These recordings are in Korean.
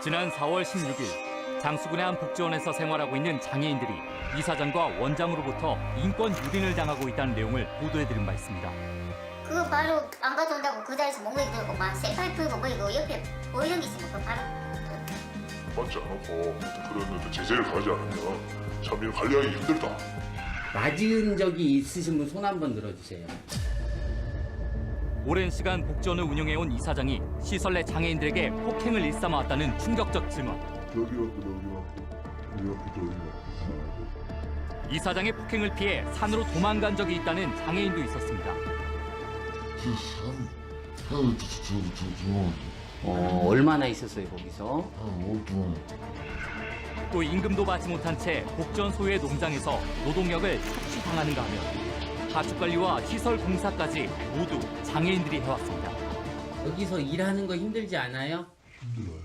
지난 4월 16일 장수군의 한 복지원에서 생활하고 있는 장애인들이 이사장과 원장으로부터 인권 유린을 당하고 있다는 내용을 보도해드린 바 있습니다. 그거 바로 안 가져온다고 그 자리에서 멍멍이 들고 막 쇠파이프 뭐 이거 옆에 뭐 이런 게 있으면 그거 바로 맞지 않고 그런 제재를 가지 않으면 참 이거 관리하기 힘들다. 맞은 적이 있으신 분 손 한번 들어주세요. 오랜 시간 복지원을 운영해온 이사장이 시설 내 장애인들에게 폭행을 일삼아왔다는 충격적 증언. 이사장의 폭행을 피해 산으로 도망간 적이 있다는 장애인도 있었습니다. 얼마나 있었어요 거기서? 또 임금도 받지 못한 채 복지원 소유의 농장에서 노동력을 착취당하는가 하면 가축관리와 시설 공사까지 모두 장애인들이 해왔습니다. 여기서 일하는 거 힘들지 않아요? 힘들어요.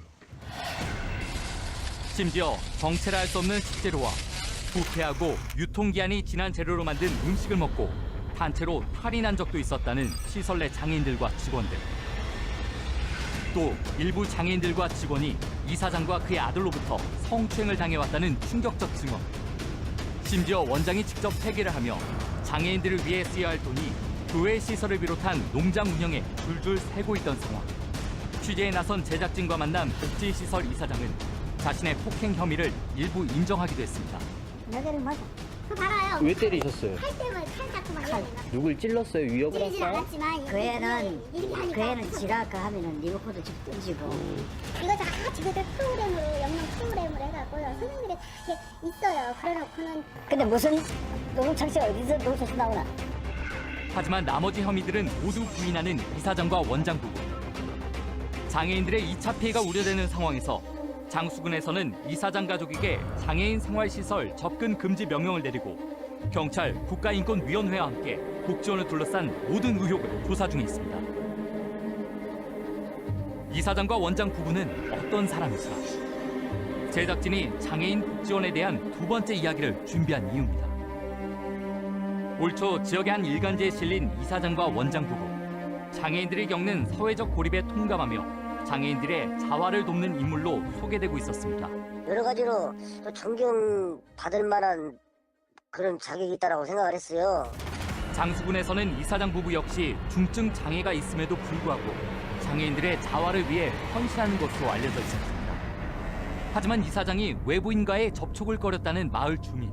심지어 정체를 알 수 없는 식재료와 부패하고 유통기한이 지난 재료로 만든 음식을 먹고 단체로 탈이 난 적도 있었다는 시설 내 장애인들과 직원들. 또 일부 장애인들과 직원이 이사장과 그의 아들로부터 성추행을 당해왔다는 충격적 증언. 심지어 원장이 직접 회계를 하며 장애인들을 위해 쓰여야 할 돈이 교회 시설을 비롯한 농장 운영에 줄줄 새고 있던 상황. 취재에 나선 제작진과 만난 복지시설 이사장은 자신의 폭행 혐의를 일부 인정하기도 했습니다. 여기를 맞아. 그거 봐라요. 왜 때리셨어요? 칼 때문에 칼 잡고 막 이러나. 누굴 찔렀어요? 위협을 찌르진 했어요? 않았지만 그 애는 지가 그 하면은 리모컨도 집 던지고 이거 다 지그들 프로그램으로 영영 프로그램으로 해갖고요. 선생님들이 다 이렇게 있어요. 그래놓고는 근데 무슨 노동창시가 어디서 노동창시 나오나. 하지만 나머지 혐의들은 모두 부인하는 이사장과 원장 부부. 장애인들의 2차 피해가 우려되는 상황에서 장수군에서는 이사장 가족에게 장애인 생활시설 접근 금지 명령을 내리고 경찰, 국가인권위원회와 함께 복지원을 둘러싼 모든 의혹을 조사 중에 있습니다. 이사장과 원장 부부는 어떤 사람일까? 제작진이 장애인 복지원에 대한 두 번째 이야기를 준비한 이유입니다. 올 초 지역의 한 일간지에 실린 이사장과 원장 부부. 장애인들이 겪는 사회적 고립에 통감하며 장애인들의 자활을 돕는 인물로 소개되고 있었습니다. 여러 가지로 또 존경받을 만한 그런 자격이 있다라고 생각을 했어요. 장수군에서는 이사장 부부 역시 중증 장애가 있음에도 불구하고 장애인들의 자활을 위해 헌신하는 것으로 알려져 있었습니다. 하지만 이사장이 외부인과의 접촉을 꺼렸다는 마을 주민.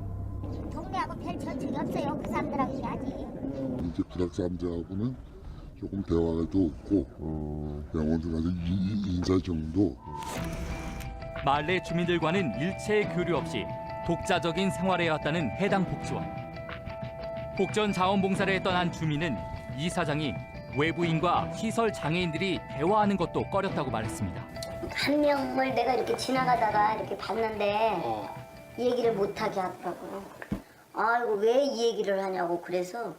동네하고 별 전적이 없어요. 그 사람들하고 얘기하지. 이제 부탁 사람들하고는 조금 대화도 없고 그냥 어디가서 인사 정도. 마을 내 주민들과는 일체의 교류 없이 독자적인 생활을 해왔다는 해당 복지원. 복지원 자원봉사를 했던 한 주민은 이사장이 외부인과 시설 장애인들이 대화하는 것도 꺼렸다고 말했습니다. 한 명을 내가 이렇게 지나가다가 이렇게 봤는데 얘기를 못하게 하더라고요. 아이고 왜 이 얘기를 하냐고 그래서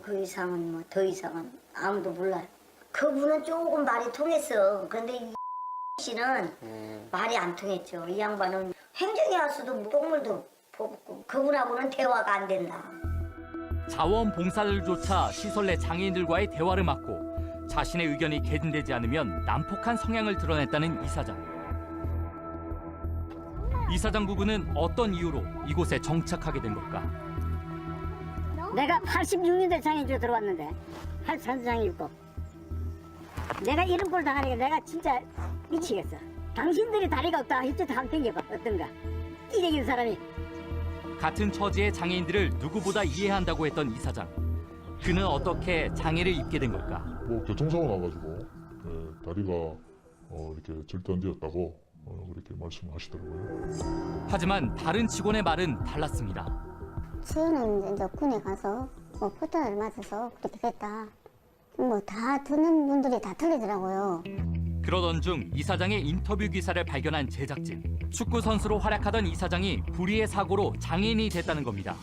그 이상은 뭐 더 이상은 아무도 몰라요. 그분은 조금 말이 통했어. 그런데 이 씨는 말이 안 통했죠. 이 양반은 행정에 와서도 똥물도 뽑고 그분하고는 대화가 안 된다. 자원봉사들조차 시설 내 장애인들과의 대화를 막고 자신의 의견이 개진되지 않으면 난폭한 성향을 드러냈다는 이사장. 이사장 부부는 어떤 이유로 이곳에 정착하게 된 걸까? 내가 86년대 장애인으로 들어왔는데 83장이 있고 내가 이런 꼴 당하니까 내가 진짜 미치겠어. 당신들이 다리가 없다 이쪽 한 팽겨봐 어떤가 이 얘기는 사람이. 같은 처지의 장애인들을 누구보다 이해한다고 했던 이사장. 그는 어떻게 장애를 입게 된 걸까? 뭐 교통사고 나가지고 다리가 이렇게 절단되었다고 그렇게 말씀하시더라고요. 하지만 다른 직원의 말은 달랐습니다. 저는 이제 군에 가서 뭐 포탄을 맞아서 그렇게 됐다. 뭐 다 듣는 분들이 다 틀리더라고요. 그러던 중 이사장의 인터뷰 기사를 발견한 제작진. 축구 선수로 활약하던 이사장이 불의의 사고로 장애인이 됐다는 겁니다.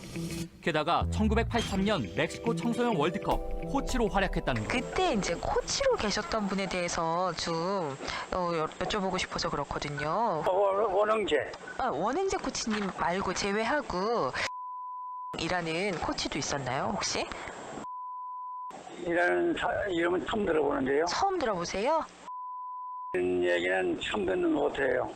게다가 1983년 멕시코 청소년 월드컵 코치로 활약했다는 것. 그때 이제 코치로 계셨던 분에 대해서 좀 여쭤보고 싶어서 그렇거든요. 원흥재. 원행재 코치님 말고 제외하고 이라는 코치도 있었나요, 혹시? 이라는 이름은 처음 들어보는데요. 처음 들어보세요? 얘기는 처음에는 못해요.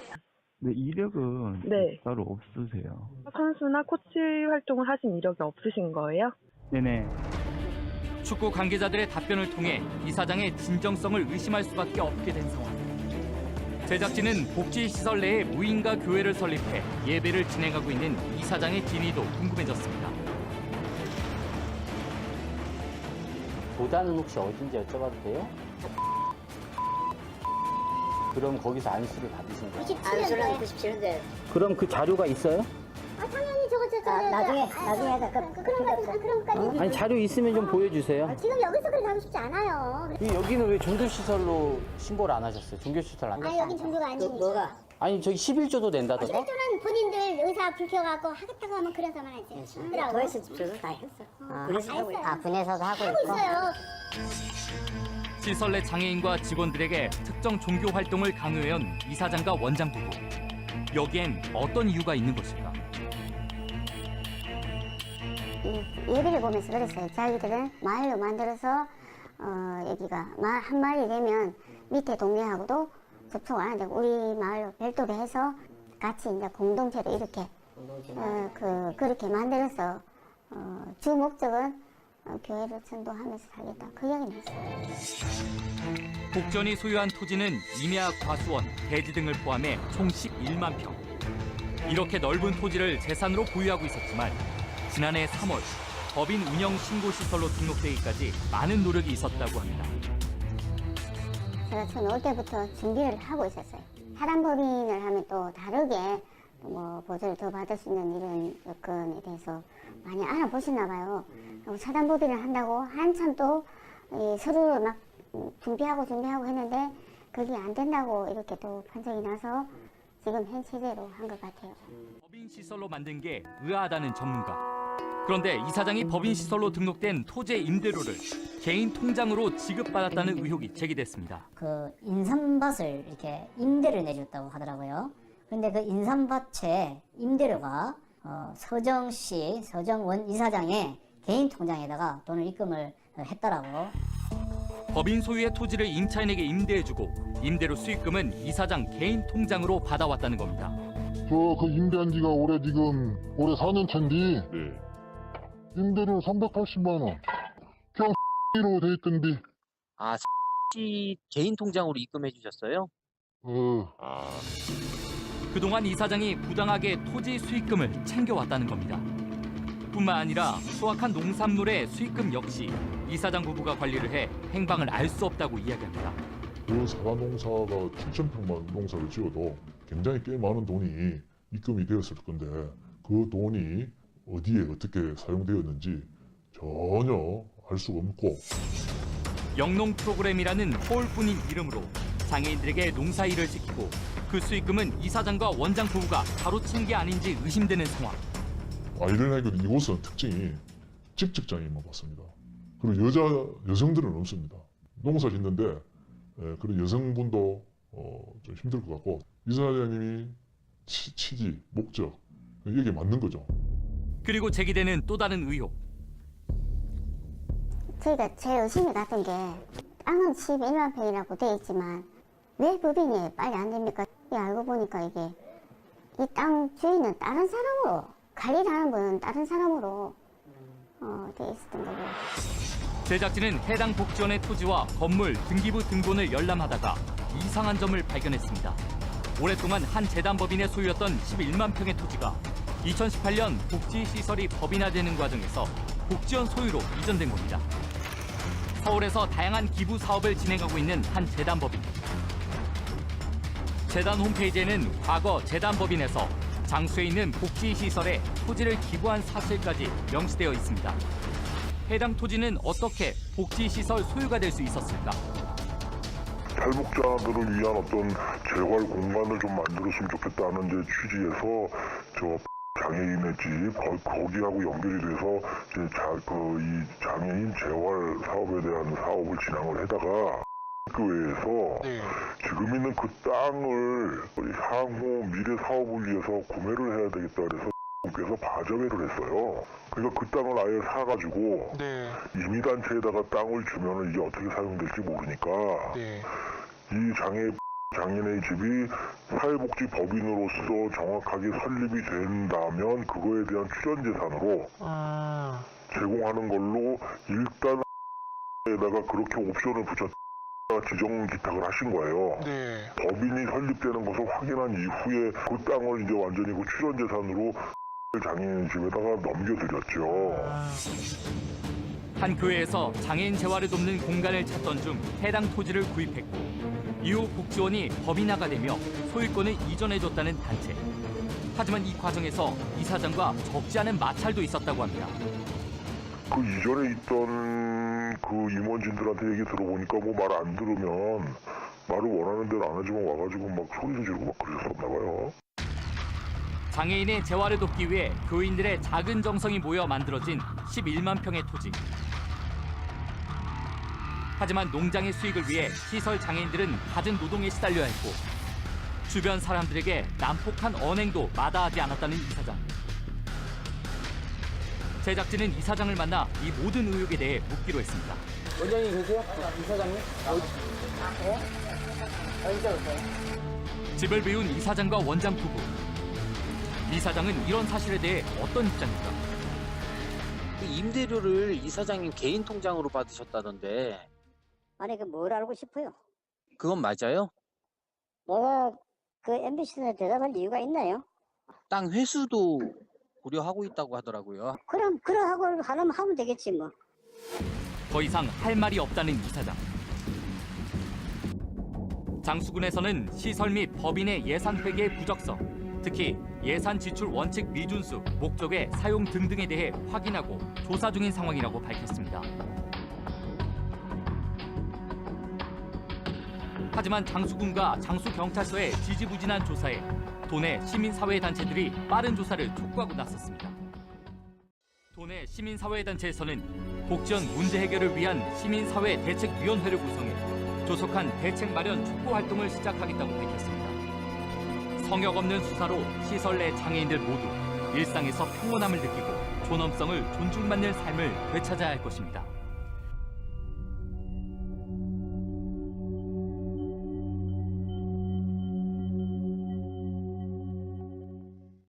네, 이력은 네. 따로 없으세요. 선수나 코치 활동을 하신 이력이 없으신 거예요? 네네. 축구 관계자들의 답변을 통해 이사장의 진정성을 의심할 수밖에 없게 된 상황. 제작진은 복지시설 내에 무인가 교회를 설립해 예배를 진행하고 있는 이사장의 진위도 궁금해졌습니다. 보다는 혹시 어딘지 여쭤봐도 돼요? 그럼 거기서 안수를 받으신 거예요? 안수는 97년대. 그럼 그 자료가 있어요? 당연히 저거 나중에 그럼까지 아니 자료 있으면 좀 보여주세요. 지금 여기서 그렇게 하고 싶지 않아요. 여기는 왜 종교시설로 신고를 안 하셨어요? 종교시설 안 여긴 종교가 아니니까. 뭐가? 아니 저기 11조도 낸다던데? 실제로는 본인들 의사 불켜갖고 하겠다고 하면 그래서만 하지. 도에서 집주도 다 했어. 군에서 하고 있어. 군에서도 하고 있어요. 시설 내 장애인과 직원들에게 특정 종교 활동을 강요해온 이사장과 원장 부부. 여기엔 어떤 이유가 있는 것일까? 예비를 보면서 그랬어요. 자기들은 마을로 만들어서 여기가 한 마을이 되면 밑에 동네하고도 접촉을 안 되고 우리 마을로 별도로 해서 같이 이제 공동체로 이렇게 그렇게 만들어서 주 목적은 교회를 전도하면서 살겠다. 그 이야기는 했어요. 복전이 소유한 토지는 임야, 과수원, 대지 등을 포함해 총 11만 평. 이렇게 넓은 토지를 재산으로 보유하고 있었지만 지난해 3월 법인 운영 신고시설로 등록되기까지 많은 노력이 있었다고 합니다. 제가 처음 올 때부터 준비를 하고 있었어요. 사단법인을 하면 또 다르게 뭐 보조를 더 받을 수 있는 이런 여건에 대해서 많이 알아보시나 봐요. 사단법인을 한다고 한참 또 서류 막 준비하고 했는데 그게 안 된다고 이렇게 또 판정이 나서 지금 현 체제로 한 것 같아요. 법인 시설로 만든 게 의아하다는 전문가. 그런데 이사장이 법인 시설로 등록된 토지의 임대료를 개인 통장으로 지급받았다는 의혹이 제기됐습니다. 그 인삼밭을 이렇게 임대를 내줬다고 하더라고요. 그런데 그 인삼밭의 임대료가 서정원 이사장의 개인 통장에다가 돈을 입금을 했다라고. 법인 소유의 토지를 임차인에게 임대해주고 임대료 수익금은 이사장 개인 통장으로 받아왔다는 겁니다. 그 임대한 지가 올해 4년 차인데 네. 임대료 380만 원. 그냥 로 돼 있던데. 아 개인 통장으로 입금해 주셨어요? 그동안 이사장이 부당하게 토지 수익금을 챙겨왔다는 겁니다. 뿐만 아니라 수확한 농산물의 수익금 역시 이사장 부부가 관리를 해 행방을 알 수 없다고 이야기합니다. 그 사과 농사가 7,000평만 농사를 지어도 굉장히 꽤 많은 돈이 입금이 되었을 건데 그 돈이 어디에 어떻게 사용되었는지 전혀 알 수가 없고 영농 프로그램이라는 허울뿐인 이름으로 장애인들에게 농사일을 시키고 그 수익금은 이사장과 원장 부부가 가로챈 게 아닌지 의심되는 상황. 이런 이곳은 특징이 직장인만 봤습니다. 그리고 여성들은 없습니다. 농사 짓는데 그런 여성분도 좀 힘들 것 같고 이사장님이 취지, 목적 이게 맞는 거죠. 그리고 제기되는 또 다른 의혹. 저희가 제일 의심이 갔던 게 땅은 11만 평이라고 되어 있지만 왜 법인이 빨리 안 됩니까? 알고 보니까 이게 이 땅 주인은 다른 사람으로 관리를 하는 분은 다른 사람으로 되어 있었던 거고. 제작진은 해당 복지원의 토지와 건물 등기부 등본을 열람하다가 이상한 점을 발견했습니다. 오랫동안 한 재단법인의 소유였던 11만 평의 토지가 2018년 복지시설이 법인화되는 과정에서 복지원 소유로 이전된 겁니다. 서울에서 다양한 기부 사업을 진행하고 있는 한 재단법인. 재단 홈페이지에는 과거 재단법인에서 장수에 있는 복지시설에 토지를 기부한 사실까지 명시되어 있습니다. 해당 토지는 어떻게 복지시설 소유가 될 수 있었을까? 탈북자들을 위한 어떤 재활 공간을 좀 만들었으면 좋겠다는 취지에서 장애인의 집 거기하고 연결이 돼서 이 장애인 재활 사업에 대한 사업을 진행을 하다가 교회에서 지금 있는 그 땅을 향후 미래 사업을 위해서 구매를 해야 되겠다 그래서 께서 바저회를 했어요. 그러니까 그 땅을 아예 사가지고 임의단체에다가 땅을 주면 이게 어떻게 사용될지 모르니까 이 장애 장인의 집이 사회복지법인으로서 정확하게 설립이 된다면 그거에 대한 출연재산으로 제공하는 걸로 일단 에다가 그렇게 옵션을 붙였다 지정 기탁을 하신 거예요. 법인이 설립되는 것을 확인한 이후에 그 땅을 이제 완전히 그 출연재산으로 장애인 집에다가 넘겨드렸죠. 한 교회에서 장애인 재활을 돕는 공간을 찾던 중 해당 토지를 구입했고 이후 복지원이 법인화가 되며 소유권을 이전해줬다는 단체. 하지만 이 과정에서 이사장과 적지 않은 마찰도 있었다고 합니다. 그 이전에 있던 그 임원진들한테 얘기 들어보니까 뭐 말 안 들으면 말을 원하는 대로 안 하지만 와가지고 막 소리도 지르고 막 그랬었나 봐요. 장애인의 재활을 돕기 위해 교인들의 작은 정성이 모여 만들어진 11만 평의 토지. 하지만 농장의 수익을 위해 시설 장애인들은 갖은 노동에 시달려야 했고 주변 사람들에게 난폭한 언행도 마다하지 않았다는 이사장. 제작진은 이사장을 만나 이 모든 의혹에 대해 묻기로 했습니다. 원장님 계세요? 이사장님? 어디서 오세요? 집을 비운 이사장과 원장 부부. 이사장은 이런 사실에 대해 어떤 입장일까? 그 임대료를 이사장님 개인 통장으로 받으셨다던데 아니 그 뭘 알고 싶어요? 그건 맞아요? 내가 그 MBC에 대답할 이유가 있나요? 땅 회수도 고려하고 있다고 하더라고요. 그럼 그러하고 하면 되겠지 뭐. 더 이상 할 말이 없다는 이사장. 장수군에서는 시설 및 법인의 예산 회계 부적성, 특히 예산 지출 원칙 미준수, 목적의 사용 등등에 대해 확인하고 조사 중인 상황이라고 밝혔습니다. 하지만 장수군과 장수경찰서의 지지부진한 조사에 도내 시민사회단체들이 빠른 조사를 촉구하고 나섰습니다. 도내 시민사회단체에서는 복지원 문제 해결을 위한 시민사회대책위원회를 구성해 조속한 대책 마련 촉구 활동을 시작하겠다고 밝혔습니다. 성역 없는 수사로 시설 내 장애인들 모두 일상에서 평온함을 느끼고 존엄성을 존중받는 삶을 되찾아야 할 것입니다.